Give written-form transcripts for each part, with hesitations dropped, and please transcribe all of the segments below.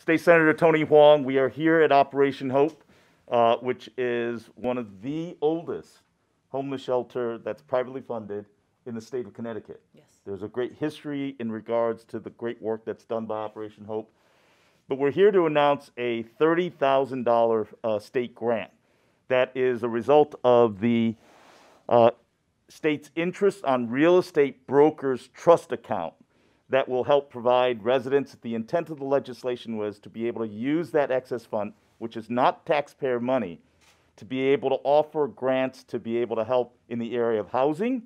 State Senator Tony Hwang. We are here at Operation Hope, which is one of the oldest homeless shelter that's privately funded in the state of Connecticut. Yes. There's a great history in regards to the great work that's done by Operation Hope. But we're here to announce a $30,000 state grant that is a result of the state's interest on real estate brokers' trust account that will help provide residents. The intent of the legislation was to be able to use that excess fund, which is not taxpayer money, to be able to offer grants to be able to help in the area of housing,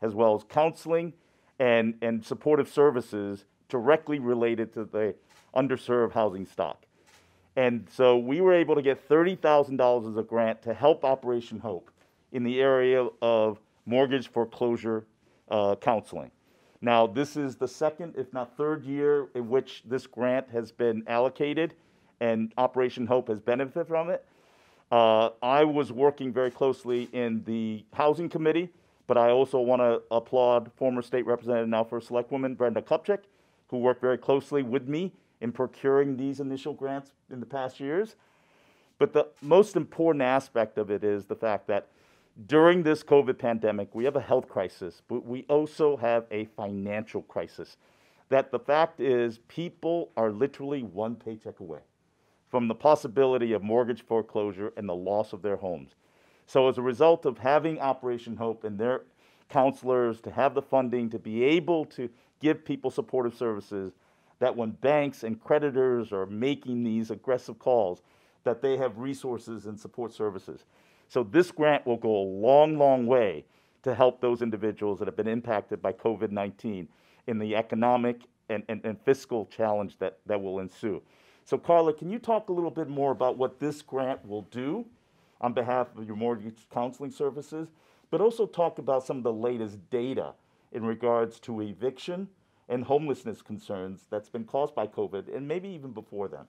as well as counseling and supportive services directly related to the underserved housing stock. And so we were able to get $30,000 as a grant to help Operation Hope in the area of mortgage foreclosure counseling. Now, this is the second, if not third year in which this grant has been allocated and Operation Hope has benefited from it. I was working very closely in the Housing Committee, but I also want to applaud former State Representative, now First Selectwoman, Brenda Kupchak, who worked very closely with me in procuring these initial grants in the past years. But the most important aspect of it is the fact that during this COVID pandemic, we have a health crisis, but we also have a financial crisis. That the fact is people are literally one paycheck away from the possibility of mortgage foreclosure and the loss of their homes. So as a result of having Operation Hope and their counselors to have the funding to be able to give people supportive services, that when banks and creditors are making these aggressive calls, that they have resources and support services. So this grant will go a long, long way to help those individuals that have been impacted by COVID-19 in the economic and fiscal challenge that will ensue. So Carla, can you talk a little bit more about what this grant will do on behalf of your mortgage counseling services, but also talk about some of the latest data in regards to eviction and homelessness concerns that's been caused by COVID and maybe even before then?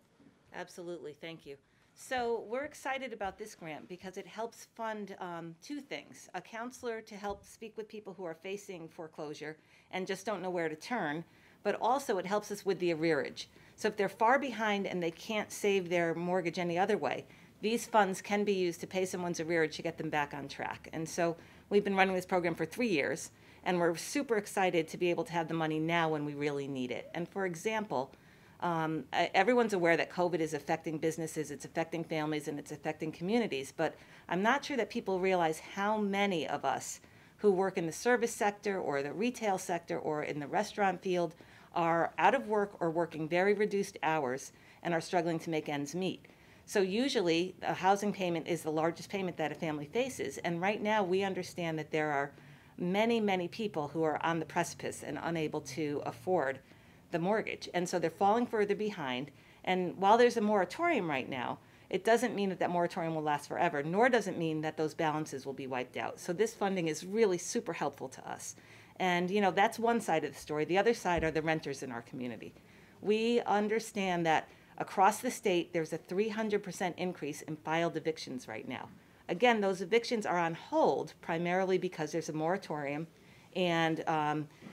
Absolutely, thank you. So we're excited about this grant because it helps fund two things: a counselor to help speak with people who are facing foreclosure and just don't know where to turn, but also it helps us with the arrearage. So if they're far behind and they can't save their mortgage any other way, these funds can be used to pay someone's arrearage to get them back on track. And so we've been running this program for 3 years, and we're super excited to be able to have the money now when we really need it. And for example, everyone's aware that COVID is affecting businesses, it's affecting families, and it's affecting communities, but I'm not sure that people realize how many of us who work in the service sector or the retail sector or in the restaurant field are out of work or working very reduced hours and are struggling to make ends meet. So usually a housing payment is the largest payment that a family faces, and right now we understand that there are many, many people who are on the precipice and unable to afford the mortgage. And so they're falling further behind. And while there's a moratorium right now, it doesn't mean that that moratorium will last forever, nor does it mean that those balances will be wiped out. So this funding is really super helpful to us. And, you know, that's one side of the story. The other side are the renters in our community. We understand that across the state, there's a 300% increase in filed evictions right now. Again, those evictions are on hold primarily because there's a moratorium and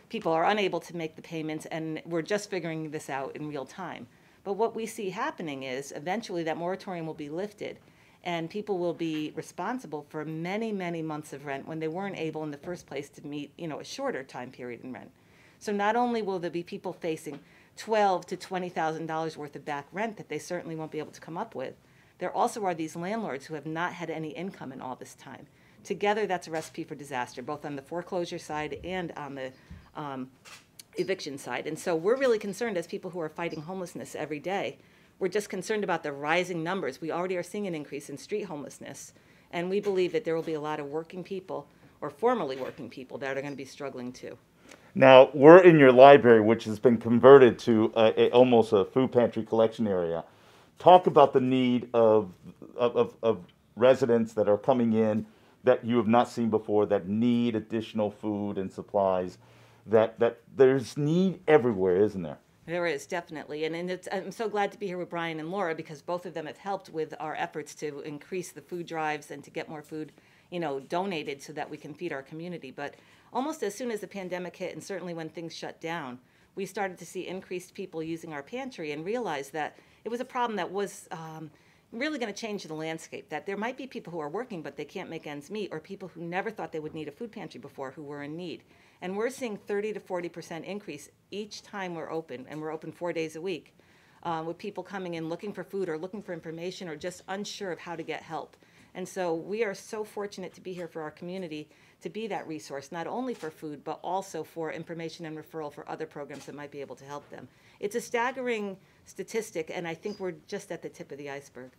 people are unable to make the payments, and we're just figuring this out in real time. But what we see happening is eventually that moratorium will be lifted and people will be responsible for many, many months of rent when they weren't able in the first place to meet, you know, a shorter time period in rent. So not only will there be people facing $12,000 to $20,000 worth of back rent that they certainly won't be able to come up with, there also are these landlords who have not had any income in all this time. Together, that's a recipe for disaster, both on the foreclosure side and on the eviction side. And so we're really concerned as people who are fighting homelessness every day. We're just concerned about the rising numbers. We already are seeing an increase in street homelessness, and we believe that there will be a lot of working people, or formerly working people, that are going to be struggling too. Now, we're in your library, which has been converted to almost a food pantry collection area. Talk about the need of residents that are coming in that you have not seen before, that need additional food and supplies, that there's need everywhere, isn't there? There is, definitely. And I'm so glad to be here with Brian and Laura because both of them have helped with our efforts to increase the food drives and to get more food, you know, donated so that we can feed our community. But almost as soon as the pandemic hit, and certainly when things shut down, we started to see increased people using our pantry and realized that it was a problem that was really going to change the landscape, that there might be people who are working but they can't make ends meet, or people who never thought they would need a food pantry before who were in need. And we're seeing 30 to 40% increase each time we're open, and we're open 4 days a week, with people coming in looking for food or looking for information or just unsure of how to get help. And so we are so fortunate to be here for our community, to be that resource, not only for food, but also for information and referral for other programs that might be able to help them. It's a staggering statistic, and I think we're just at the tip of the iceberg.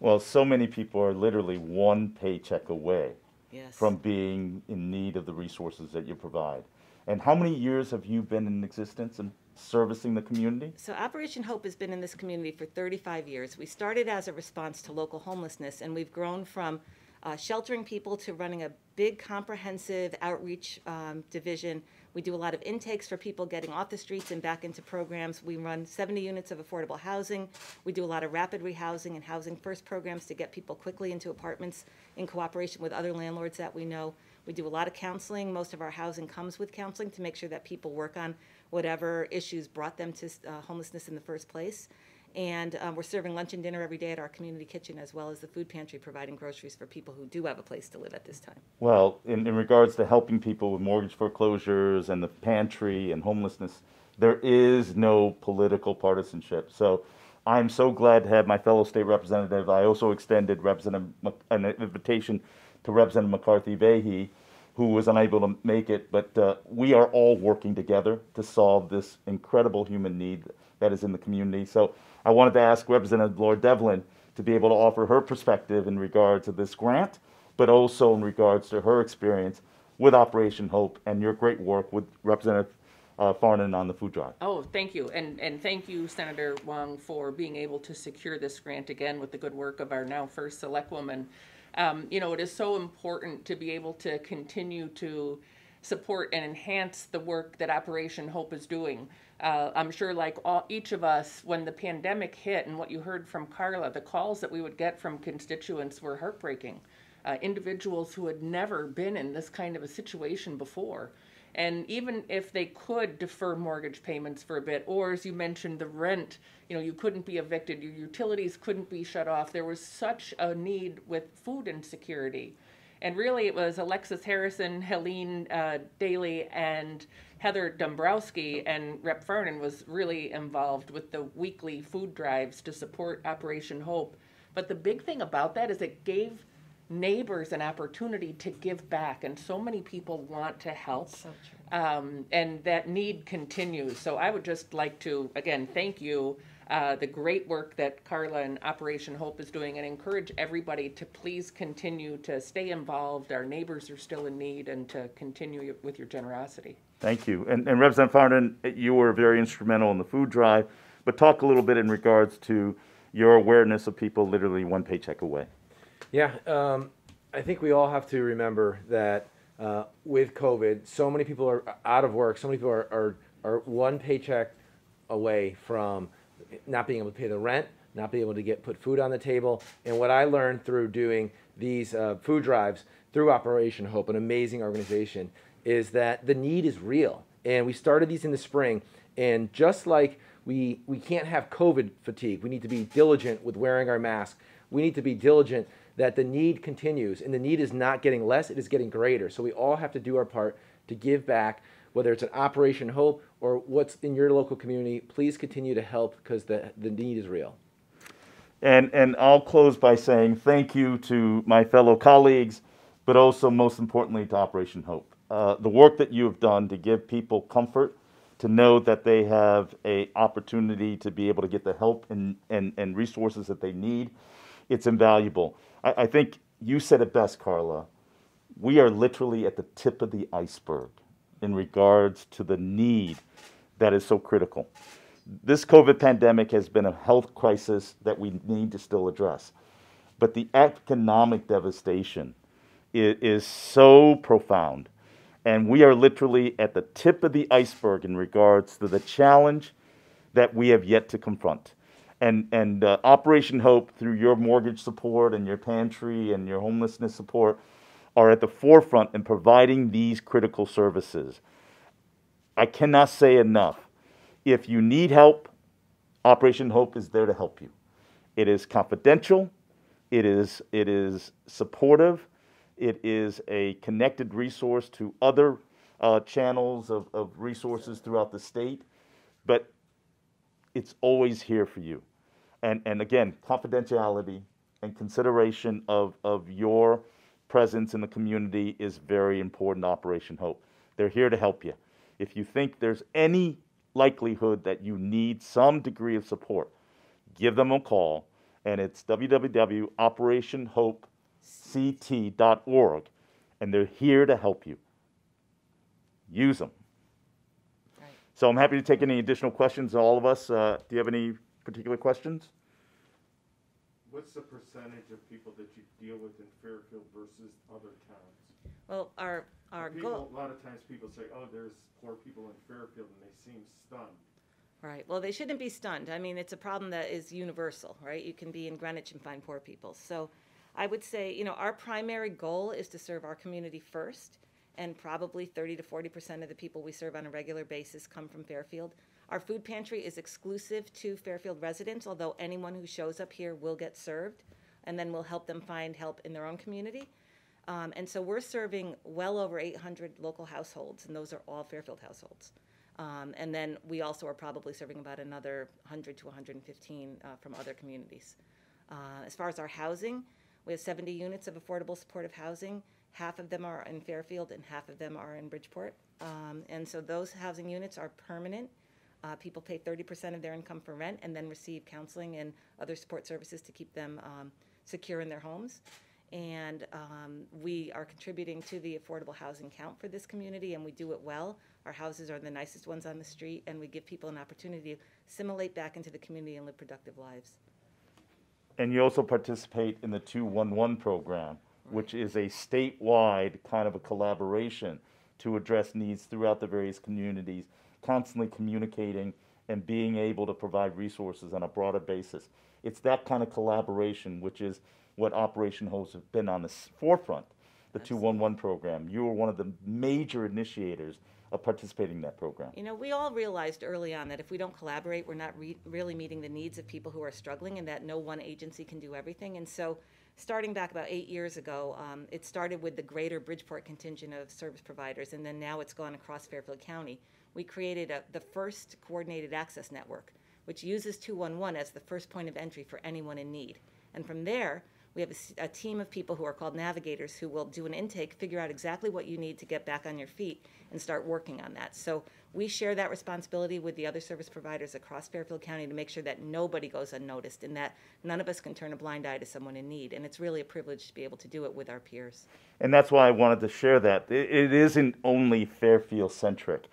Well, so many people are literally one paycheck away Yes. from being in need of the resources that you provide. And how many years have you been in existence and servicing the community? So Operation Hope has been in this community for 35 years. We started as a response to local homelessness, and we've grown from sheltering people to running a big comprehensive outreach division. We do a lot of intakes for people getting off the streets and back into programs. We run 70 units of affordable housing. We do a lot of rapid rehousing and housing first programs to get people quickly into apartments in cooperation with other landlords that we know. We do a lot of counseling. Most of our housing comes with counseling to make sure that people work on whatever issues brought them to homelessness in the first place. And we're serving lunch and dinner every day at our community kitchen, as well as the food pantry, providing groceries for people who do have a place to live at this time. Well, in regards to helping people with mortgage foreclosures and the pantry and homelessness, there is no political partisanship. So I'm so glad to have my fellow state representative. I also extended an invitation to Representative McCarthy-Vahey, who was unable to make it, but we are all working together to solve this incredible human need that is in the community. So I wanted to ask Representative Laura Devlin to be able to offer her perspective in regards to this grant, but also in regards to her experience with Operation Hope and your great work with Representative Farnan on the food drive. Oh, thank you. And thank you, Senator Hwang, for being able to secure this grant again with the good work of our now first select woman. It is so important to be able to continue to support and enhance the work that Operation Hope is doing. I'm sure like each of us, when the pandemic hit and what you heard from Carla, the calls that we would get from constituents were heartbreaking. Individuals who had never been in this kind of a situation before. And even if they could defer mortgage payments for a bit, or as you mentioned, the rent, you couldn't be evicted, your utilities couldn't be shut off. There was such a need with food insecurity. And really it was Alexis Harrison, Helene Daly, and Heather Dombrowski, and Rep. Farnan was really involved with the weekly food drives to support Operation Hope. But the big thing about that is it gave neighbors an opportunity to give back, and so many people want to help. So true. And that need continues. So I would just like to, again, thank you, the great work that Carla and Operation Hope is doing, and encourage everybody to please continue to stay involved. Our neighbors are still in need, and to continue with your generosity. Thank you. And Representative Farnan, you were very instrumental in the food drive, but talk a little bit in regards to your awareness of people literally one paycheck away. Yeah, I think we all have to remember that with COVID, so many people are out of work. So many people are one paycheck away from not being able to pay the rent, not being able to put food on the table. And what I learned through doing these food drives through Operation Hope, an amazing organization, is that the need is real. And we started these in the spring, and just like we can't have COVID fatigue, we need to be diligent with wearing our mask. We need to be diligent that the need continues, and the need is not getting less, it is getting greater. So we all have to do our part to give back, whether it's an Operation Hope or what's in your local community. Please continue to help, because the need is real. And I'll close by saying thank you to my fellow colleagues, but also most importantly to Operation Hope. The work that you have done to give people comfort, to know that they have an opportunity to be able to get the help and resources that they need, it's invaluable. I think you said it best, Carla. We are literally at the tip of the iceberg in regards to the need that is so critical. This COVID pandemic has been a health crisis that we need to still address. But the economic devastation is so profound. And we are literally at the tip of the iceberg in regards to the challenge that we have yet to confront. And Operation Hope, through your mortgage support and your pantry and your homelessness support, are at the forefront in providing these critical services. I cannot say enough If you need help, Operation Hope is there to help you. It is confidential. It is supportive. It is a connected resource to other channels of resources throughout the state. But it's always here for you. And again, confidentiality and consideration of your presence in the community is very important to Operation Hope. They're here to help you. If you think there's any likelihood that you need some degree of support, give them a call, and it's www.operationhopect.org, and they're here to help you. Use them. Right. So I'm happy to take any additional questions, all of us. Do you have any particular questions? What's the percentage of people that you deal with in Fairfield versus other towns? Well, our goal. A lot of times people say, oh, there's poor people in Fairfield, and they seem stunned. Right. Well, they shouldn't be stunned. I mean, it's a problem that is universal, right? You can be in Greenwich and find poor people. So I would say, our primary goal is to serve our community first, and probably 30 to 40% of the people we serve on a regular basis come from Fairfield. Our food pantry is exclusive to Fairfield residents, although anyone who shows up here will get served, and then we'll help them find help in their own community. And so we're serving well over 800 local households, and those are all Fairfield households. And then we also are probably serving about another 100 to 115 from other communities. As far as our housing, we have 70 units of affordable supportive housing. Half of them are in Fairfield and half of them are in Bridgeport. And so those housing units are permanent. People pay 30% of their income for rent and then receive counseling and other support services to keep them secure in their homes. And we are contributing to the affordable housing count for this community, and we do it well. Our houses are the nicest ones on the street, and we give people an opportunity to assimilate back into the community and live productive lives. And you also participate in the 211 program, which is a statewide kind of a collaboration to address needs throughout the various communities, constantly communicating and being able to provide resources on a broader basis. It's that kind of collaboration which is what Operation Hope has been on the forefront, the 211 program. You were one of the major initiators of participating in that program. We all realized early on that if we don't collaborate, we're not really meeting the needs of people who are struggling, and that no one agency can do everything. And so starting back about 8 years ago, it started with the greater Bridgeport contingent of service providers, and then now it's gone across Fairfield County. We created the first coordinated access network, which uses 211 as the first point of entry for anyone in need. And from there, we have a team of people who are called navigators who will do an intake, figure out exactly what you need to get back on your feet, and start working on that. So we share that responsibility with the other service providers across Fairfield County to make sure that nobody goes unnoticed and that none of us can turn a blind eye to someone in need. And it's really a privilege to be able to do it with our peers. And that's why I wanted to share that. It isn't only Fairfield-centric.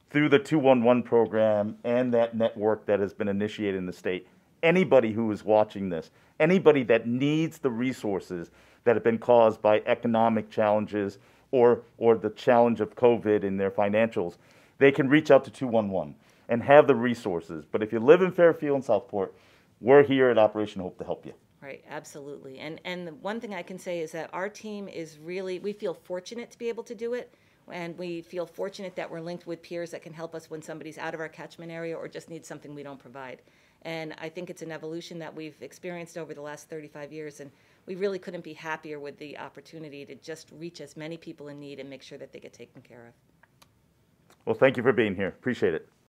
Through the 211 program and that network that has been initiated in the state, anybody who is watching this, anybody that needs the resources that have been caused by economic challenges or the challenge of COVID in their financials, they can reach out to 211 and have the resources. But if you live in Fairfield and Southport, we're here at Operation Hope to help you. Right, absolutely. And the one thing I can say is that our team is really, we feel fortunate to be able to do it. And we feel fortunate that we're linked with peers that can help us when somebody's out of our catchment area or just needs something we don't provide. And I think it's an evolution that we've experienced over the last 35 years, and we really couldn't be happier with the opportunity to just reach as many people in need and make sure that they get taken care of. Well, thank you for being here. Appreciate it.